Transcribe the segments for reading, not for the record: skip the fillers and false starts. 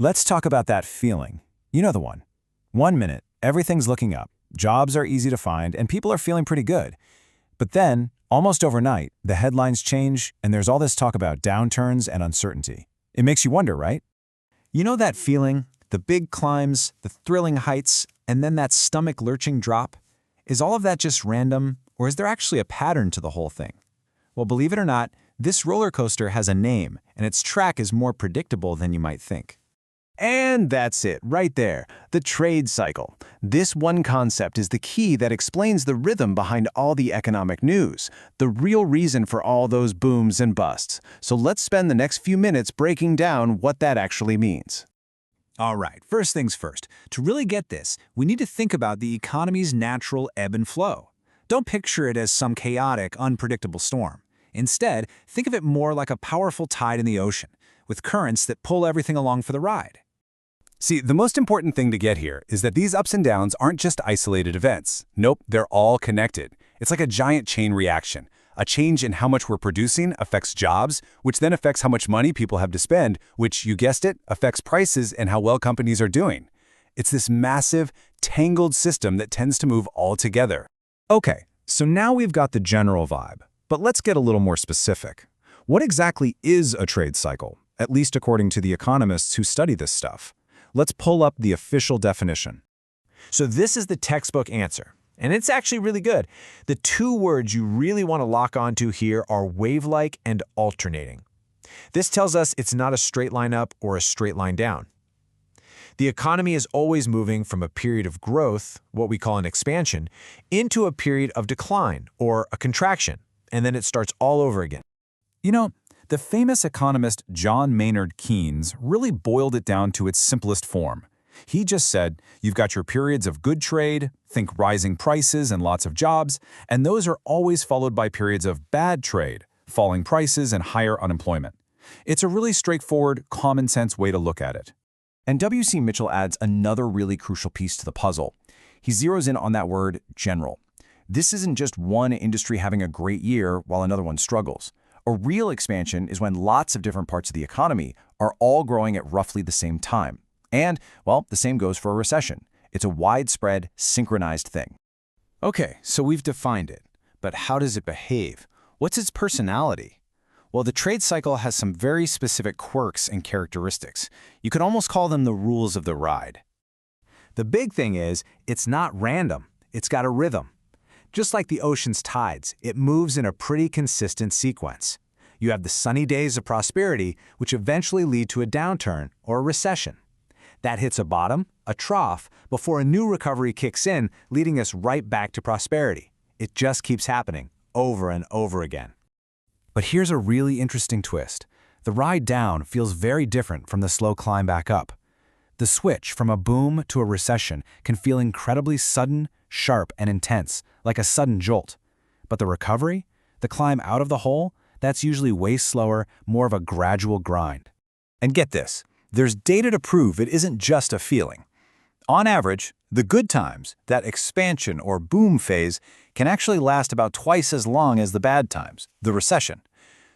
Let's talk about that feeling. You know the one. 1 minute, everything's looking up, jobs are easy to find, and people are feeling pretty good. But then, almost overnight, the headlines change, and there's all this talk about downturns and uncertainty. It makes you wonder, right? You know that feeling? The big climbs, the thrilling heights, and then that stomach-lurching drop? Is all of that just random, or is there actually a pattern to the whole thing? Well, believe it or not, this roller coaster has a name, and its track is more predictable than you might think. And that's it, right there, the trade cycle. This one concept is the key that explains the rhythm behind all the economic news, the real reason for all those booms and busts. So let's spend the next few minutes breaking down what that actually means. All right, first things first. To really get this, we need to think about the economy's natural ebb and flow. Don't picture it as some chaotic, unpredictable storm. Instead, think of it more like a powerful tide in the ocean, with currents that pull everything along for the ride. See, the most important thing to get here is that these ups and downs aren't just isolated events. Nope, they're all connected. It's like a giant chain reaction. A change in how much we're producing affects jobs, which then affects how much money people have to spend, which, you guessed it, affects prices and how well companies are doing. It's this massive, tangled system that tends to move all together. Okay, so now we've got the general vibe, but let's get a little more specific. What exactly is a trade cycle, at least according to the economists who study this stuff? Let's pull up the official definition. So this is the textbook answer, and it's actually really good. The two words you really want to lock onto here are wave-like and alternating. This tells us it's not a straight line up or a straight line down. The economy is always moving from a period of growth, what we call an expansion, into a period of decline or a contraction, and then it starts all over again. You know, the famous economist John Maynard Keynes really boiled it down to its simplest form. He just said, you've got your periods of good trade, think rising prices and lots of jobs, and those are always followed by periods of bad trade, falling prices and higher unemployment. It's a really straightforward, common-sense way to look at it. And W.C. Mitchell adds another really crucial piece to the puzzle. He zeroes in on that word, general. This isn't just one industry having a great year while another one struggles. A real expansion is when lots of different parts of the economy are all growing at roughly the same time. And, well, the same goes for a recession. It's a widespread, synchronized thing. Okay, so we've defined it. But how does it behave? What's its personality? Well, the trade cycle has some very specific quirks and characteristics. You could almost call them the rules of the ride. The big thing is, it's not random. It's got a rhythm. Just like the ocean's tides, it moves in a pretty consistent sequence. You have the sunny days of prosperity, which eventually lead to a downturn or a recession. That hits a bottom, a trough, before a new recovery kicks in, leading us right back to prosperity. It just keeps happening, over and over again. But here's a really interesting twist. The ride down feels very different from the slow climb back up. The switch from a boom to a recession can feel incredibly sudden, sharp, and intense, like a sudden jolt. But the recovery, the climb out of the hole, that's usually way slower, more of a gradual grind. And get this, there's data to prove it isn't just a feeling. On average, the good times, that expansion or boom phase, can actually last about twice as long as the bad times, the recession.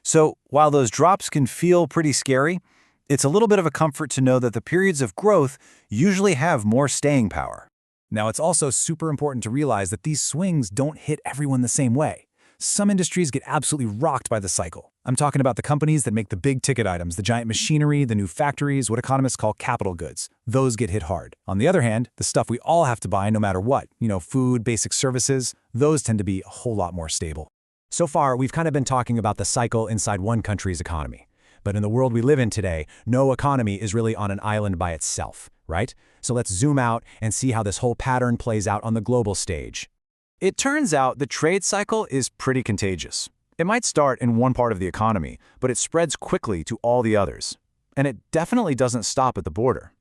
So while those drops can feel pretty scary, it's a little bit of a comfort to know that the periods of growth usually have more staying power. Now, it's also super important to realize that these swings don't hit everyone the same way. Some industries get absolutely rocked by the cycle. I'm talking about the companies that make the big-ticket items, the giant machinery, the new factories, what economists call capital goods. Those get hit hard. On the other hand, the stuff we all have to buy no matter what, food, basic services, those tend to be a whole lot more stable. So far, we've kind of been talking about the cycle inside one country's economy. But in the world we live in today, no economy is really on an island by itself, right? So let's zoom out and see how this whole pattern plays out on the global stage. It turns out the trade cycle is pretty contagious. It might start in one part of the economy, but it spreads quickly to all the others. And it definitely doesn't stop at the border.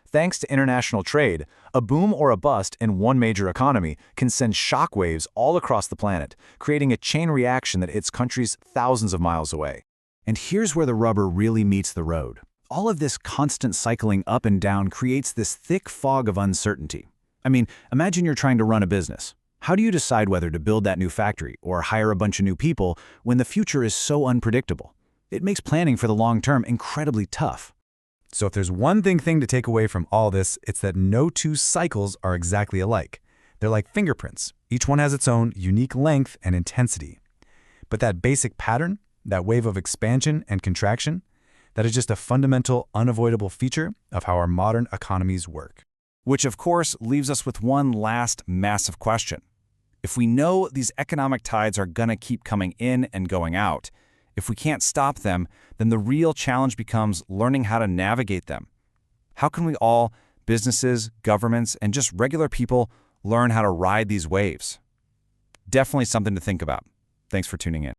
Thanks to international trade, a boom or a bust in one major economy can send shockwaves all across the planet, creating a chain reaction that hits countries thousands of miles away. And here's where the rubber really meets the road. All of this constant cycling up and down creates this thick fog of uncertainty. I mean, imagine you're trying to run a business. How do you decide whether to build that new factory or hire a bunch of new people when the future is so unpredictable? It makes planning for the long term incredibly tough. So if there's one thing to take away from all this, it's that no two cycles are exactly alike. They're like fingerprints. Each one has its own unique length and intensity. But that basic pattern, that wave of expansion and contraction, that is just a fundamental, unavoidable feature of how our modern economies work. Which, of course, leaves us with one last massive question. If we know these economic tides are going to keep coming in and going out, if we can't stop them, then the real challenge becomes learning how to navigate them. How can we all, businesses, governments, and just regular people, learn how to ride these waves? Definitely something to think about. Thanks for tuning in.